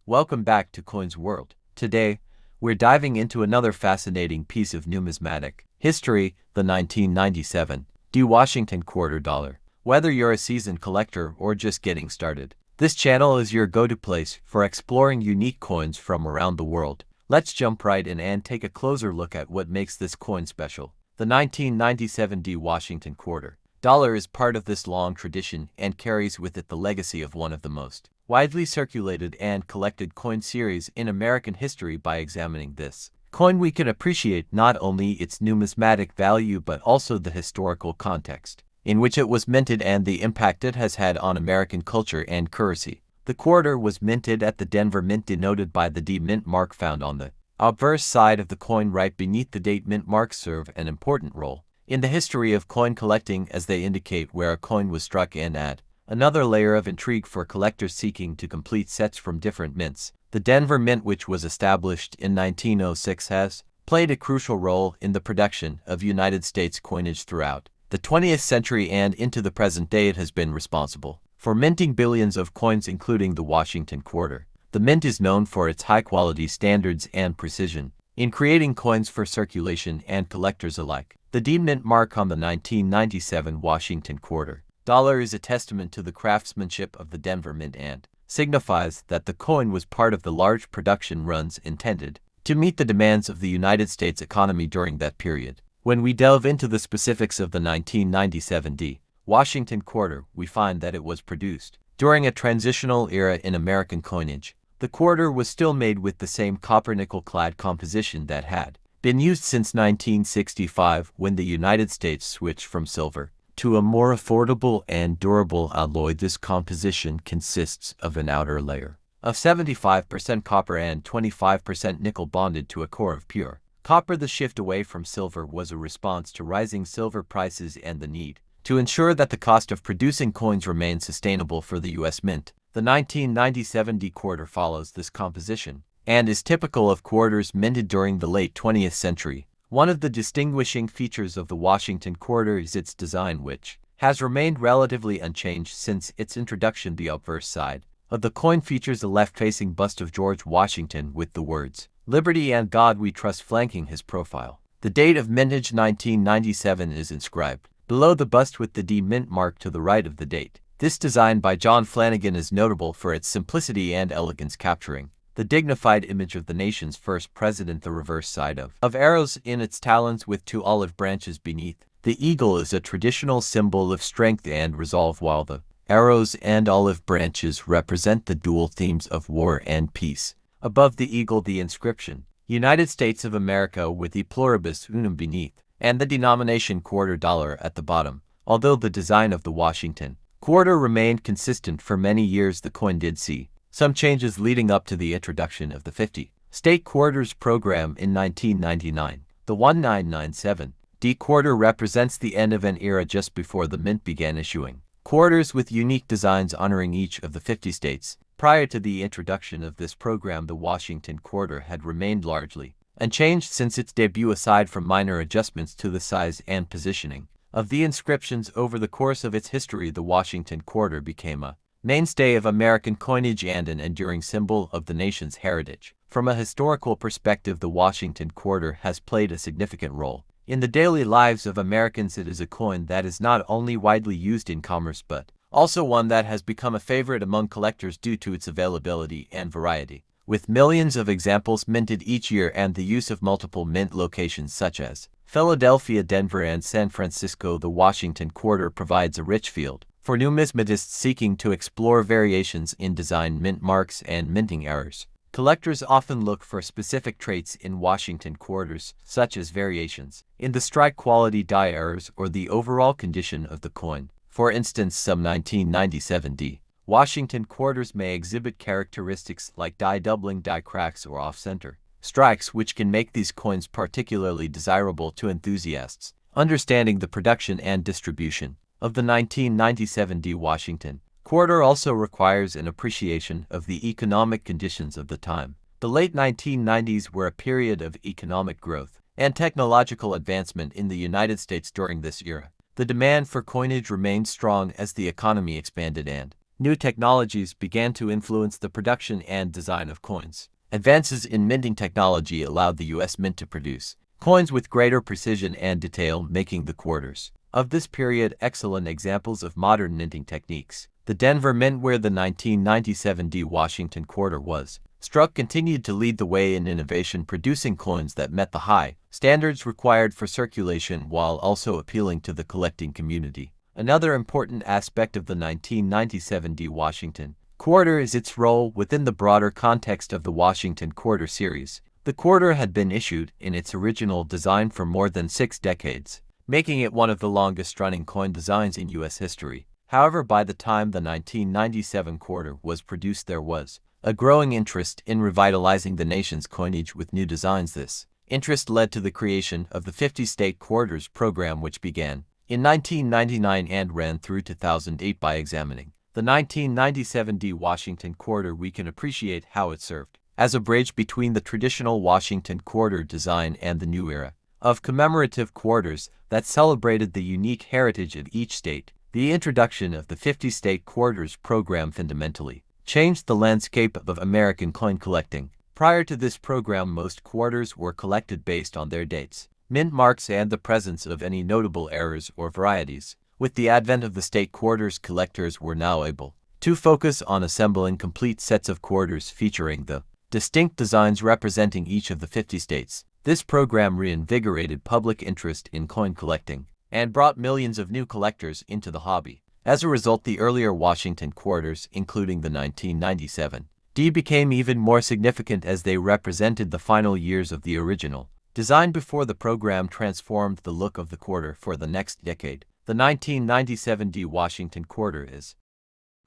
Welcome back to Coins World. Today, we're diving into another fascinating piece of numismatic history, the 1997 D. Washington quarter dollar. Whether you're a seasoned collector or just getting started, this channel is your go-to place for exploring unique coins from around the world. Let's jump right in and take a closer look at what makes this coin special. The 1997 D. Washington quarter dollar is part of this long tradition and carries with it the legacy of one of the most widely circulated and collected coin series in American history. By examining this coin, we can appreciate not only its numismatic value but also the historical context in which it was minted and the impact it has had on American culture and currency. The quarter was minted at the Denver Mint, denoted by the D mint mark found on the obverse side of the coin right beneath the date. Mint marks serve an important role in the history of coin collecting, as they indicate where a coin was struck and add another layer of intrigue for collectors seeking to complete sets from different mints. The Denver Mint, which was established in 1906, has played a crucial role in the production of United States coinage throughout the 20th century, and into the present day it has been responsible for minting billions of coins, including the Washington quarter. The Mint is known for its high-quality standards and precision in creating coins for circulation and collectors alike. The D mint mark on the 1997 Washington quarter dollar is a testament to the craftsmanship of the Denver Mint and signifies that the coin was part of the large production runs intended to meet the demands of the United States economy during that period. When we delve into the specifics of the 1997 D. Washington quarter, we find that it was produced during a transitional era in American coinage. The quarter was still made with the same copper-nickel clad composition that had been used since 1965, when the United States switched from silver to a more affordable and durable alloy. This composition consists of an outer layer of 75% copper and 25% nickel bonded to a core of pure copper. The shift away from silver was a response to rising silver prices and the need to ensure that the cost of producing coins remained sustainable for the U.S. Mint. The 1997 D quarter follows this composition and is typical of quarters minted during the late 20th century. One of the distinguishing features of the Washington quarter is its design, which has remained relatively unchanged since its introduction. The obverse side of the coin features a left-facing bust of George Washington with the words "Liberty and God We Trust" flanking his profile. The date of mintage 1997 is inscribed below the bust with the D mint mark to the right of the date. This design by John Flanagan is notable for its simplicity and elegance, capturing the dignified image of the nation's first president. The reverse side of arrows in its talons with two olive branches beneath the eagle is a traditional symbol of strength and resolve, while the arrows and olive branches represent the dual themes of war and peace. Above the eagle, the inscription "United States of America" with E pluribus unum beneath, and the denomination quarter dollar at the bottom. Although the design of the Washington quarter remained consistent for many years, the coin did see some changes leading up to the introduction of the 50-state quarters program in 1999. The 1997 D quarter represents the end of an era just before the Mint began issuing quarters with unique designs honoring each of the 50 states. Prior to the introduction of this program, the Washington quarter had remained largely unchanged since its debut, aside from minor adjustments to the size and positioning of the inscriptions. Over the course of its history, the Washington quarter became a mainstay of American coinage and an enduring symbol of the nation's heritage. From a historical perspective, the Washington quarter has played a significant role in the daily lives of Americans. It is a coin that is not only widely used in commerce but also one that has become a favorite among collectors due to its availability and variety. With millions of examples minted each year and the use of multiple mint locations such as Philadelphia, Denver, and San Francisco, the Washington quarter provides a rich field for numismatists seeking to explore variations in design, mint marks, and minting errors. Collectors often look for specific traits in Washington quarters, such as variations in the strike quality, die errors, or the overall condition of the coin. For instance, some 1997 D. Washington quarters may exhibit characteristics like die doubling, die cracks, or off-center strikes, which can make these coins particularly desirable to enthusiasts. Understanding the production and distribution of the 1997 D. Washington quarter also requires an appreciation of the economic conditions of the time. The late 1990s were a period of economic growth and technological advancement in the United States. During this era, the demand for coinage remained strong as the economy expanded and new technologies began to influence the production and design of coins. Advances in minting technology allowed the U.S. Mint to produce coins with greater precision and detail, making the quarters of this period excellent examples of modern minting techniques. The Denver Mint, where the 1997 D. Washington quarter was struck, continued to lead the way in innovation, producing coins that met the high standards required for circulation while also appealing to the collecting community. Another important aspect of the 1997 D. Washington quarter is its role within the broader context of the Washington Quarter series. The quarter had been issued in its original design for more than 6 decades, making it one of the longest-running coin designs in U.S. history. However, by the time the 1997 quarter was produced, there was a growing interest in revitalizing the nation's coinage with new designs. This interest led to the creation of the 50-state quarters program, which began in 1999 and ran through 2008. By examining the 1997 D. Washington quarter, we can appreciate how it served as a bridge between the traditional Washington quarter design and the new era of commemorative quarters that celebrated the unique heritage of each state. The introduction of the 50-state quarters program fundamentally changed the landscape of American coin collecting. Prior to this program, most quarters were collected based on their dates, mint marks, and the presence of any notable errors or varieties. With the advent of the state quarters, collectors were now able to focus on assembling complete sets of quarters featuring the distinct designs representing each of the 50 states. This program reinvigorated public interest in coin collecting and brought millions of new collectors into the hobby. As a result, the earlier Washington quarters, including the 1997 D, became even more significant as they represented the final years of the original design before the program transformed the look of the quarter for the next decade. The 1997 D. Washington quarter is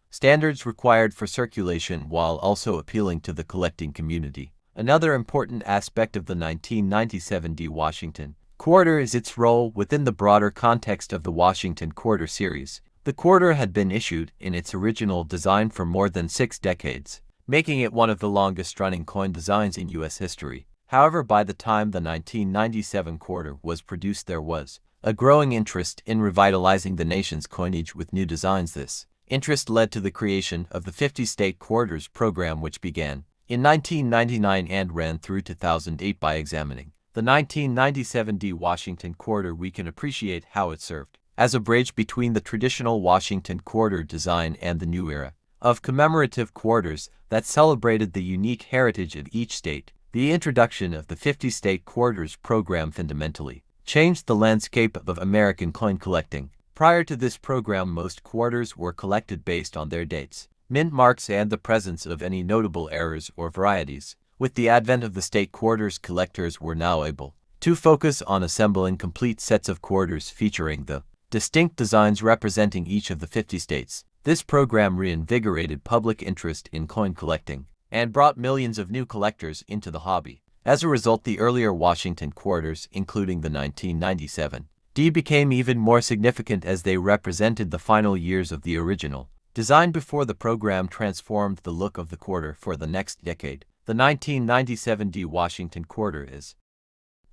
standards required for circulation while also appealing to the collecting community. Another important aspect of the 1997 D. Washington quarter is its role within the broader context of the Washington Quarter series. The quarter had been issued in its original design for more than 6 decades, making it one of the longest-running coin designs in U.S. history. However, by the time the 1997 quarter was produced, there was a growing interest in revitalizing the nation's coinage with new designs. This interest led to the creation of the 50-state quarters program, which began in 1999 and ran through 2008. By examining the 1997 D. Washington quarter, we can appreciate how it served as a bridge between the traditional Washington quarter design and the new era of commemorative quarters that celebrated the unique heritage of each state. The introduction of the 50-state quarters program fundamentally changed the landscape of American coin collecting. Prior to this program, most quarters were collected based on their dates, mint marks, and the presence of any notable errors or varieties. With the advent of the state quarters, collectors were now able to focus on assembling complete sets of quarters featuring the distinct designs representing each of the 50 states. This program reinvigorated public interest in coin collecting and brought millions of new collectors into the hobby. As a result, the earlier Washington quarters, including the 1997 D, became even more significant as they represented the final years of the original design before the program transformed the look of the quarter for the next decade. The 1997 D. Washington quarter is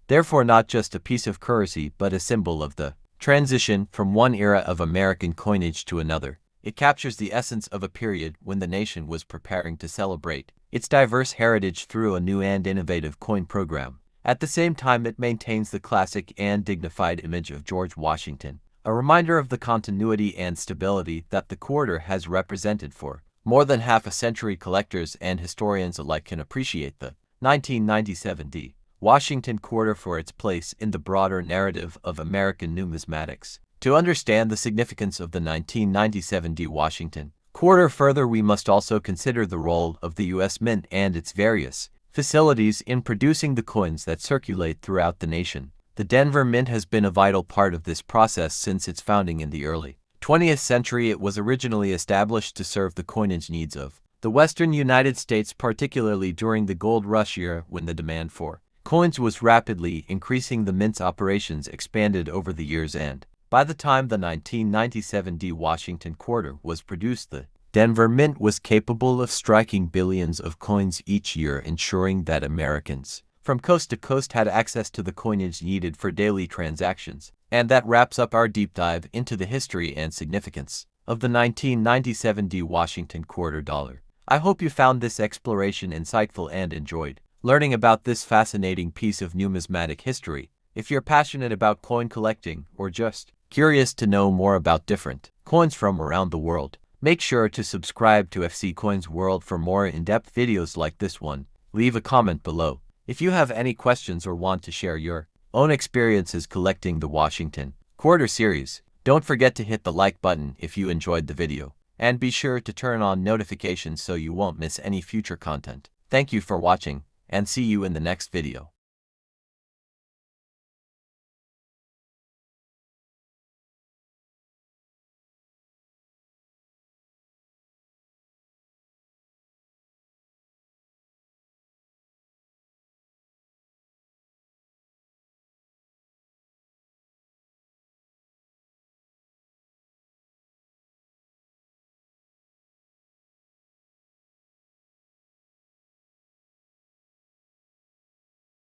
therefore not just a piece of currency but a symbol of the transition from one era of American coinage to another. It captures the essence of a period when the nation was preparing to celebrate its diverse heritage through a new and innovative coin program. At the same time, it maintains the classic and dignified image of George Washington, a reminder of the continuity and stability that the quarter has represented for more than half a century. Collectors and historians alike can appreciate the 1997 D. Washington quarter for its place in the broader narrative of American numismatics. To understand the significance of the 1997 D. Washington quarter further, we must also consider the role of the U.S. Mint and its various facilities in producing the coins that circulate throughout the nation. The Denver Mint has been a vital part of this process since its founding in the early 20th century. It was originally established to serve the coinage needs of the Western United States, particularly during the gold rush era when the demand for coins was rapidly increasing. The Mint's operations expanded over the years, and by the time the 1997 D. Washington quarter was produced, the Denver Mint was capable of striking billions of coins each year, ensuring that Americans from coast to coast had access to the coinage needed for daily transactions. And that wraps up our deep dive into the history and significance of the 1997 Washington quarter dollar. I hope you found this exploration insightful and enjoyed learning about this fascinating piece of numismatic history. If you're passionate about coin collecting or just curious to know more about different coins from around the world, make sure to subscribe to FC Coins World for more in-depth videos like this one. Leave a comment below if you have any questions or want to share your own experiences collecting the Washington Quarter series. Don't forget to hit the like button if you enjoyed the video, and be sure to turn on notifications so you won't miss any future content. Thank you for watching, and see you in the next video.